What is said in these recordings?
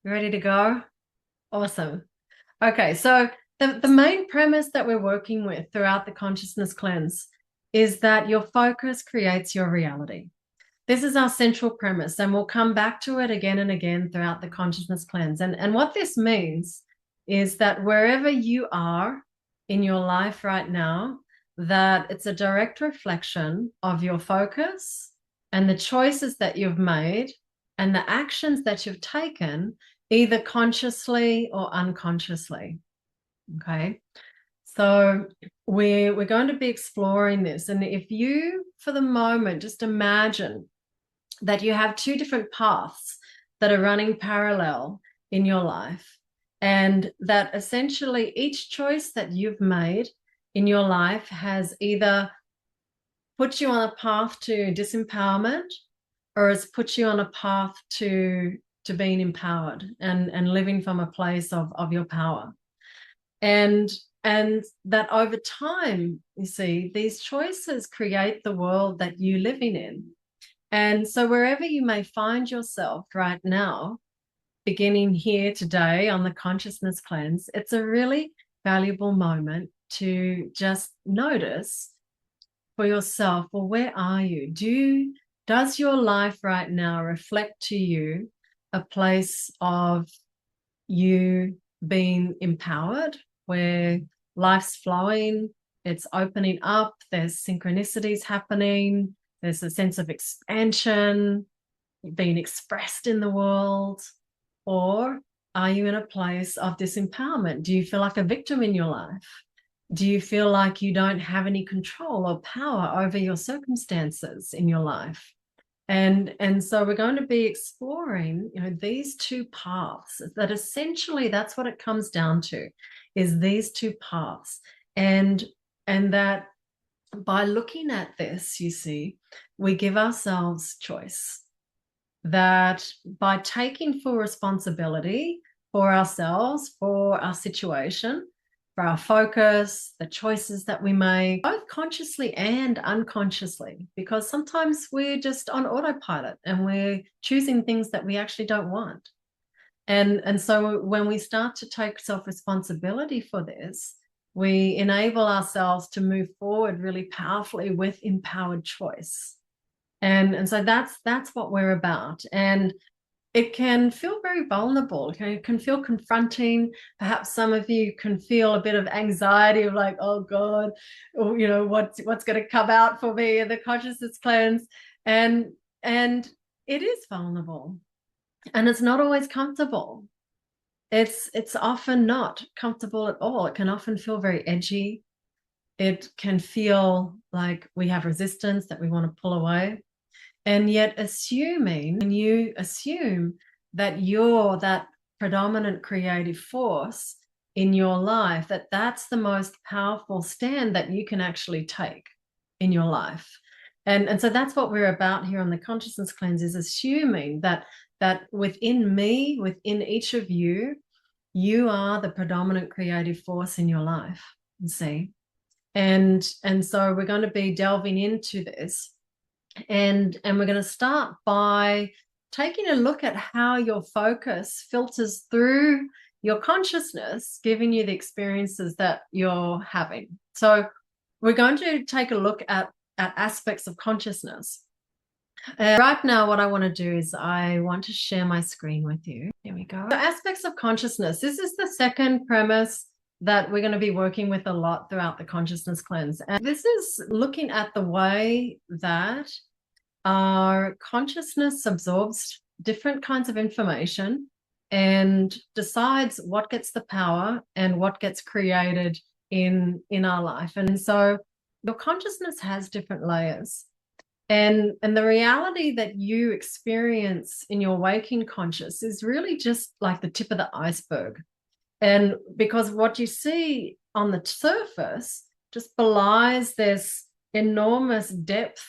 You ready to go? Awesome. Okay, so the main premise that we're working with throughout the consciousness cleanse is that your focus creates your reality. This is our central premise, and we'll come back to it again and again throughout the consciousness cleanse. And what this means is that wherever you are in your life right now, that it's a direct reflection of your focus and the choices that you've made and the actions that you've taken, either consciously or unconsciously. Okay. So we're going to be exploring this. And if you, for the moment, just imagine that you have two different paths that are running parallel in your life, and that essentially each choice that you've made in your life has either put you on a path to disempowerment or has put you on a path to being empowered and living from a place of your power. And that over time, you see, these choices create the world that you're living in. And so wherever you may find yourself right now, beginning here today on the consciousness cleanse, it's a really valuable moment to just notice for yourself, well, where are you? Does your life right now reflect to you a place of you being empowered, where life's flowing, it's opening up, there's synchronicities happening, there's a sense of expansion being expressed in the world? Or are you in a place of disempowerment? Do you feel like a victim in your life? Do you feel like you don't have any control or power over your circumstances in your life? And so we're going to be exploring, these two paths, that essentially that's what it comes down to, is these two paths. And that by looking at this, you see, we give ourselves choice. That by taking full responsibility for ourselves, for our situation, for our focus, the choices that we make, both consciously and unconsciously, because sometimes we're just on autopilot and we're choosing things that we actually don't want. And so when we start to take self-responsibility for this, we enable ourselves to move forward really powerfully with empowered choice. And so that's what we're about. And it can feel very vulnerable. It can feel confronting. Perhaps some of you can feel a bit of anxiety of like, oh God, or, what's going to come out for me in the consciousness cleanse. And it is vulnerable, and it's not always comfortable. It's often not comfortable at all. It can often feel very edgy. It can feel like we have resistance, that we want to pull away. And yet when you assume that you're that predominant creative force in your life, that's the most powerful stand that you can actually take in your life. And so that's what we're about here on the consciousness cleanse, is assuming that within me, within each of you, you are the predominant creative force in your life. You see? And so we're going to be delving into this. And we're going to start by taking a look at how your focus filters through your consciousness, giving you the experiences that you're having. So we're going to take a look at aspects of consciousness. Right now, what I want to do is I want to share my screen with you. Here we go. So aspects of consciousness. This is the second premise that we're going to be working with a lot throughout the consciousness cleanse. And this is looking at the way that our consciousness absorbs different kinds of information and decides what gets the power and what gets created in our life. And so your consciousness has different layers. And the reality that you experience in your waking conscious is really just like the tip of the iceberg. And because what you see on the surface just belies this enormous depth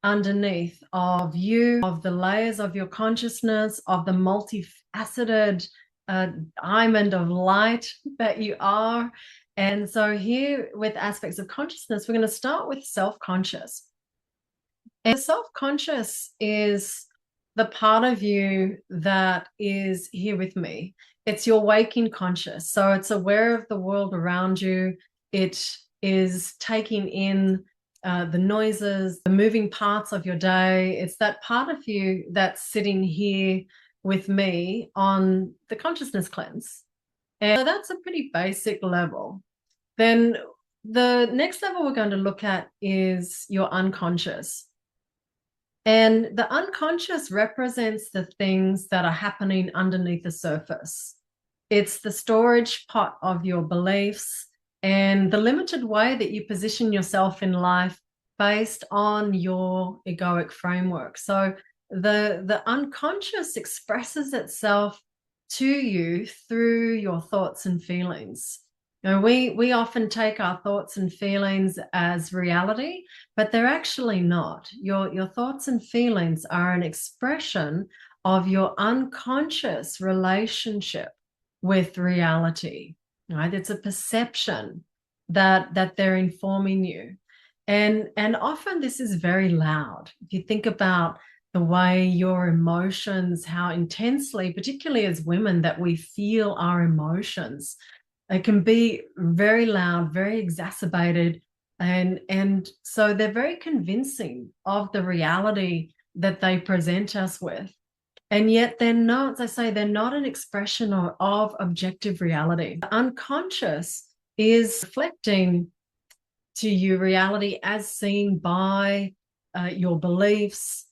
underneath of you, of the layers of your consciousness, of the multifaceted diamond of light that you are. And so here with aspects of consciousness, we're going to start with self-conscious. And self-conscious is the part of you that is here with me. It's your waking conscious. So it's aware of the world around you. It is taking in the noises, the moving parts of your day. It's that part of you that's sitting here with me on the consciousness cleanse. And so that's a pretty basic level. Then the next level we're going to look at is your unconscious. And the unconscious represents the things that are happening underneath the surface. It's the storage pot of your beliefs and the limited way that you position yourself in life based on your egoic framework. So the unconscious expresses itself to you through your thoughts and feelings. You know, we often take our thoughts and feelings as reality, but they're actually not. Your thoughts and feelings are an expression of your unconscious relationship with reality, right? It's a perception that they're informing you. And often this is very loud. If you think about the way your emotions, how intensely, particularly as women, that we feel our emotions, it can be very loud, very exacerbated. And so they're very convincing of the reality that they present us with. And yet they're not, as I say, they're not an expression of objective reality. The unconscious is reflecting to you reality as seen by your beliefs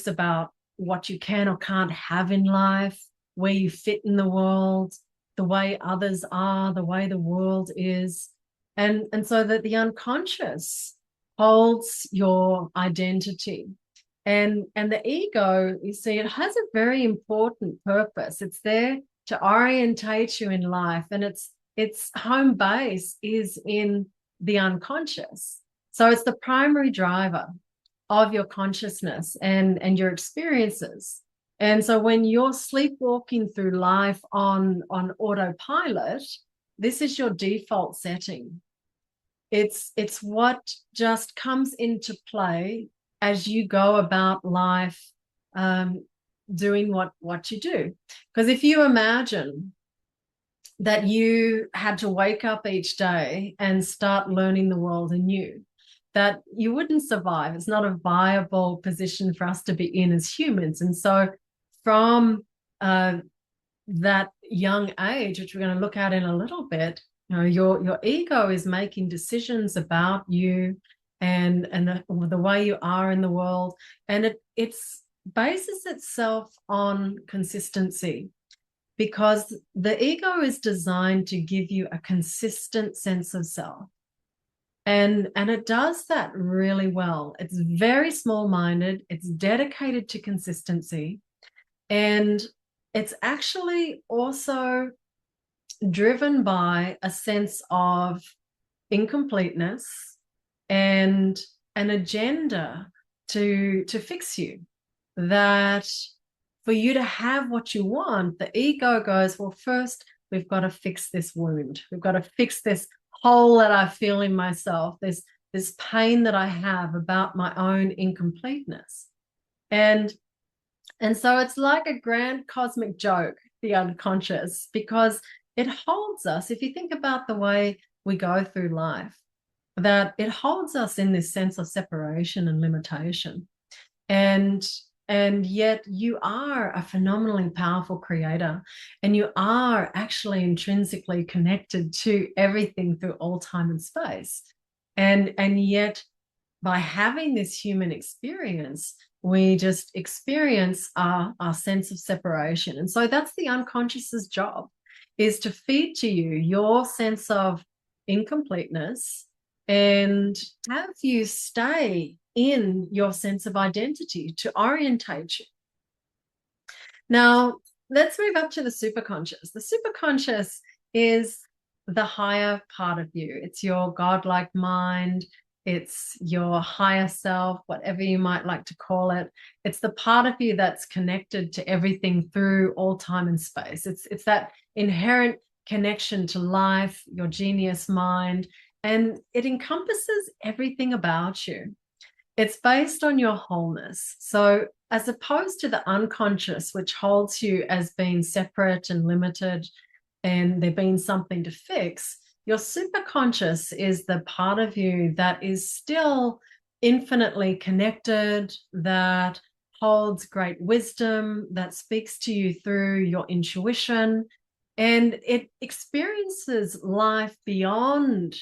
about what you can or can't have in life, where you fit in the world, the way others are, the way the world is. And so that the unconscious holds your identity. And the ego, you see, it has a very important purpose. It's there to orientate you in life, and its home base is in the unconscious. So it's the primary driver of your consciousness and your experiences. And so when you're sleepwalking through life on autopilot, this is your default setting. It's what just comes into play as you go about life, doing what you do. Because if you imagine that you had to wake up each day and start learning the world anew, that you wouldn't survive. It's not a viable position for us to be in as humans. And so from that young age, which we're going to look at in a little bit, you know, your ego is making decisions about you and the way you are in the world. And it's bases itself on consistency, because the ego is designed to give you a consistent sense of self. And it does that really well. It's very small-minded. It's dedicated to consistency. And it's actually also driven by a sense of incompleteness and an agenda to fix you. That for you to have what you want, the ego goes, well, first we've got to fix this wound. We've got to fix this hole that I feel in myself, this pain that I have about my own incompleteness. And so it's like a grand cosmic joke, the unconscious, because it holds us, if you think about the way we go through life, that it holds us in this sense of separation and limitation. And yet you are a phenomenally powerful creator, and you are actually intrinsically connected to everything through all time and space. And yet by having this human experience, we just experience our sense of separation. And so that's the unconscious's job, is to feed to you your sense of incompleteness and have you stay in your sense of identity to orientate you. Now, let's move up to the superconscious. The superconscious is the higher part of you. It's your godlike mind. It's your higher self, whatever you might like to call it. It's the part of you that's connected to everything through all time and space. It's that inherent connection to life, your genius mind, and it encompasses everything about you. It's based on your wholeness. So, as opposed to the unconscious, which holds you as being separate and limited and there being something to fix, your superconscious is the part of you that is still infinitely connected, that holds great wisdom, that speaks to you through your intuition, and it experiences life beyond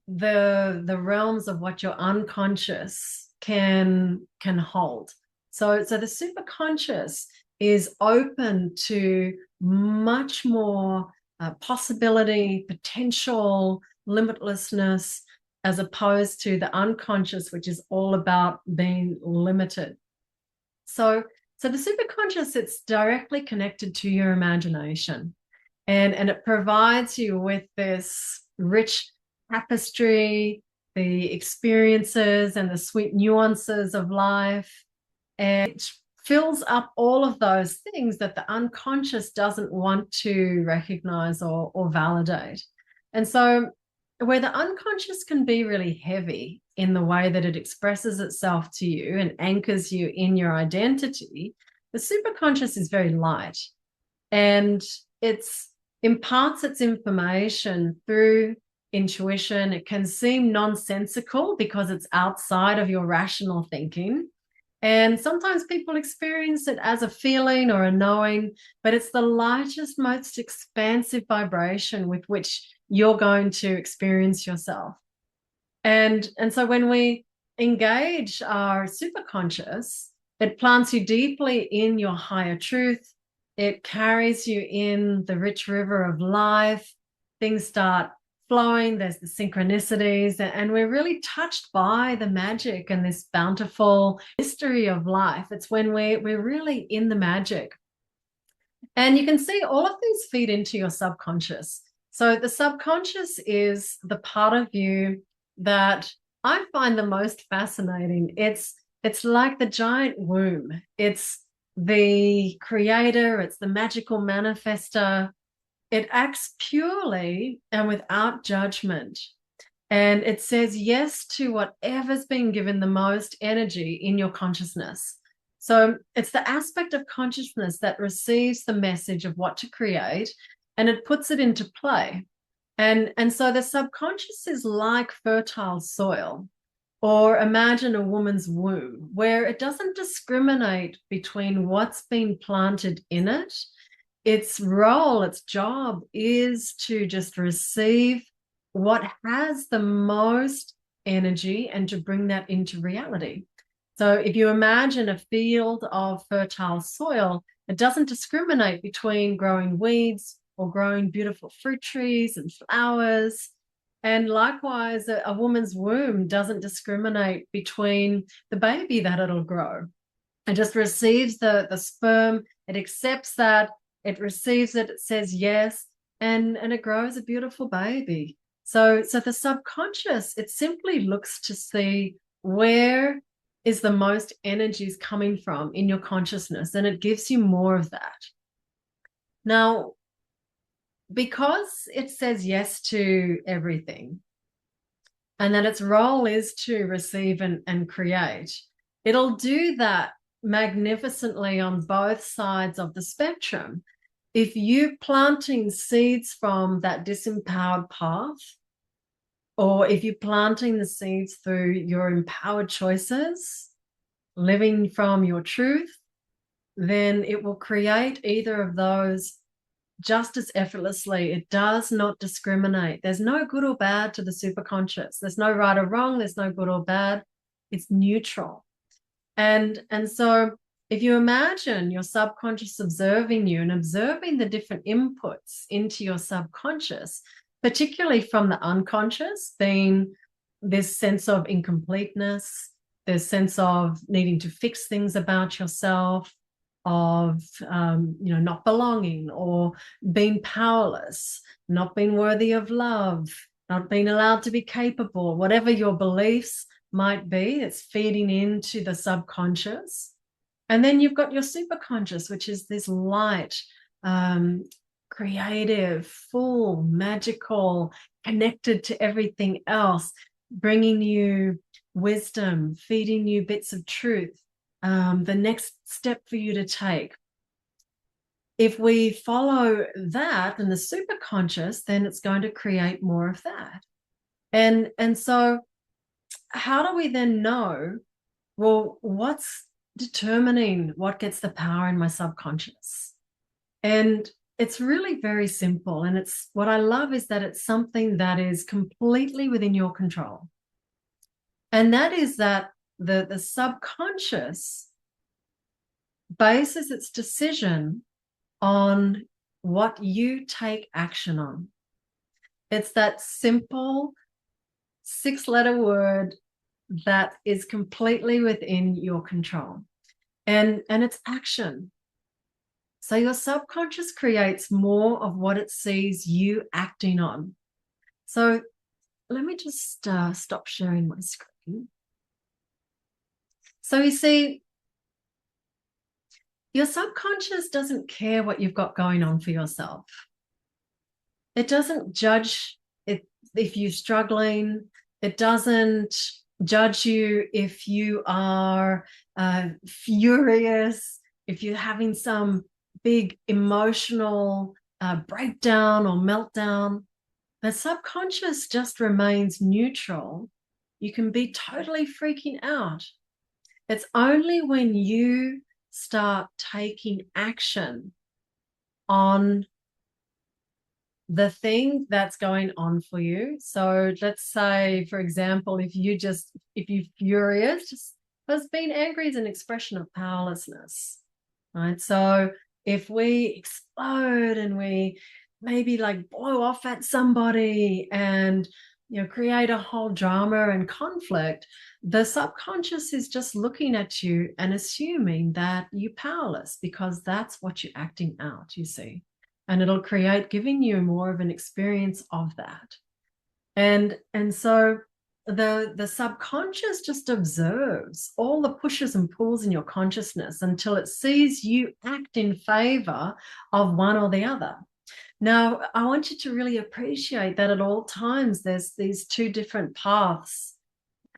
the realms of what your unconscious can hold. So the superconscious is open to much more possibility, potential, limitlessness, as opposed to the unconscious, which is all about being limited. So the superconscious, it's directly connected to your imagination, and it provides you with this rich tapestry, the experiences and the sweet nuances of life. And it fills up all of those things that the unconscious doesn't want to recognize or validate. And so, where the unconscious can be really heavy in the way that it expresses itself to you and anchors you in your identity, the superconscious is very light, and it's imparts its information through intuition. It can seem nonsensical because it's outside of your rational thinking. And sometimes people experience it as a feeling or a knowing, but it's the lightest, most expansive vibration with which you're going to experience yourself. And so when we engage our superconscious, it plants you deeply in your higher truth. It carries you in the rich river of life. Things start flowing. There's the synchronicities, and we're really touched by the magic and this bountiful mystery of life. It's when we're really in the magic. And you can see all of these feed into your subconscious. So the subconscious is the part of you that I find the most fascinating. It's like the giant womb. It's the creator, it's the magical manifester. It acts purely and without judgment. And it says yes to whatever's been given the most energy in your consciousness. So it's the aspect of consciousness that receives the message of what to create, and it puts it into play. And so the subconscious is like fertile soil, or imagine a woman's womb, where it doesn't discriminate between what's been planted in it. Its role, its job is to just receive what has the most energy and to bring that into reality. So if you imagine a field of fertile soil, it doesn't discriminate between growing weeds or growing beautiful fruit trees and flowers. And likewise, a woman's womb doesn't discriminate between the baby that it'll grow. It just receives the sperm, it accepts that, it receives it, it says yes, and it grows a beautiful baby. So the subconscious, it simply looks to see where is the most energies coming from in your consciousness, and it gives you more of that. Now, because it says yes to everything, and that its role is to receive and create, it'll do that magnificently on both sides of the spectrum. If you planting seeds from that disempowered path, or if you're planting the seeds through your empowered choices, living from your truth, then it will create either of those just as effortlessly. It does not discriminate. There's no good or bad to the superconscious. There's no right or wrong. There's no good or bad. It's neutral. And so if you imagine your subconscious observing you and observing the different inputs into your subconscious, particularly from the unconscious, being this sense of incompleteness, this sense of needing to fix things about yourself, of not belonging or being powerless, not being worthy of love, not being allowed to be capable, whatever your beliefs might be, it's feeding into the subconscious. And then you've got your superconscious, which is this light, creative, full, magical, connected to everything else, bringing you wisdom, feeding you bits of truth, the next step for you to take. If we follow that in the superconscious, then it's going to create more of that. And so how do we then know, well, what's determining what gets the power in my subconscious? And it's really very simple. And it's what I love is that it's something that is completely within your control. And that is that the subconscious bases its decision on what you take action on. It's that simple 6-letter word that is completely within your control. And it's action. So your subconscious creates more of what it sees you acting on. So let me just stop sharing my screen. So you see, your subconscious doesn't care what you've got going on for yourself. It doesn't judge if you're struggling. It doesn't judge you if you are furious, if you're having some big emotional breakdown or meltdown. The subconscious just remains neutral. You can be totally freaking out. It's only when you start taking action on the thing that's going on for you. So let's say, for example, if you're furious, because being angry is an expression of powerlessness, right? So if we explode and we maybe like blow off at somebody and create a whole drama and conflict, the subconscious is just looking at you and assuming that you're powerless because that's what you're acting out, you see. And it'll giving you more of an experience of that. And so the subconscious just observes all the pushes and pulls in your consciousness until it sees you act in favor of one or the other. Now, I want you to really appreciate that at all times there's these two different paths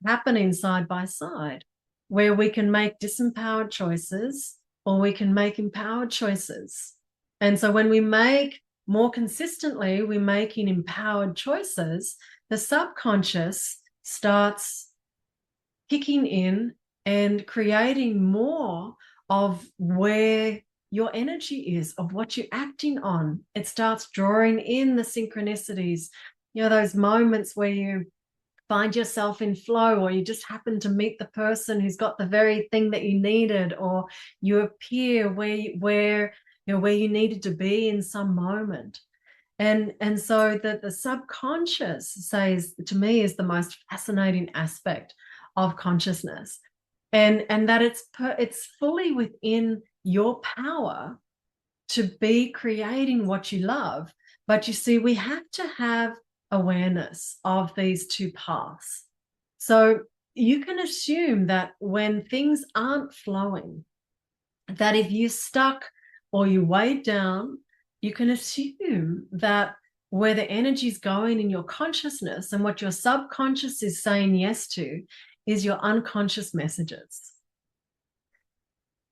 happening side by side, where we can make disempowered choices or we can make empowered choices. And so when we make more consistently, we're making empowered choices, the subconscious starts kicking in and creating more of where your energy is, of what you're acting on. It starts drawing in the synchronicities, those moments where you find yourself in flow, or you just happen to meet the person who's got the very thing that you needed, or you appear where you needed to be in some moment. And so the subconscious, says to me, is the most fascinating aspect of consciousness, and that it's fully within your power to be creating what you love. But you see, we have to have awareness of these two paths. So you can assume that when things aren't flowing, that if you're stuck or you're weighed down, you can assume that where the energy is going in your consciousness and what your subconscious is saying yes to is your unconscious messages.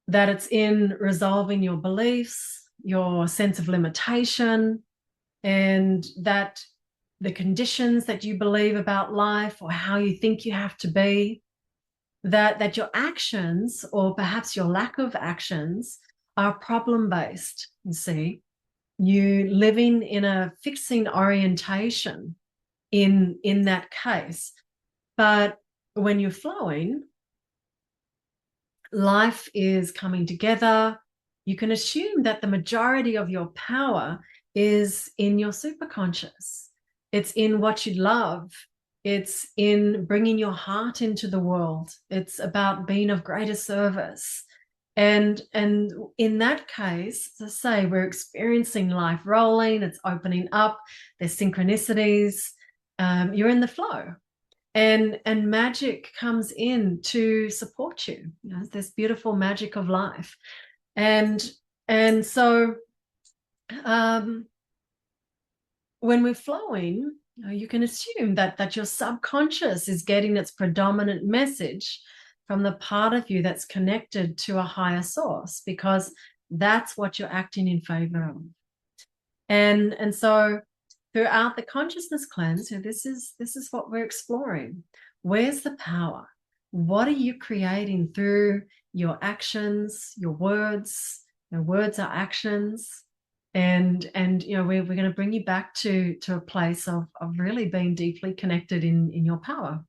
That it's in resolving your beliefs, your sense of limitation, and that the conditions that you believe about life or how you think you have to be, that your actions, or perhaps your lack of actions, are problem-based. You see, you living in a fixing orientation in that case. But when you're flowing, life is coming together. You can assume that the majority of your power is in your superconscious. It's in what you love. It's in bringing your heart into the world. It's about being of greater service. And in that case, as I say, we're experiencing life rolling. It's opening up. There's synchronicities. You're in the flow. And magic comes in to support you. This beautiful magic of life. And so when we're flowing, You can assume that your subconscious is getting its predominant message from the part of you that's connected to a higher source, because that's what you're acting in favor of. And so throughout the consciousness cleanse, this is what we're exploring. Where's the power? What are you creating through your actions, your words? Your words are actions. And we're going to bring you back to a place of really being deeply connected in your power.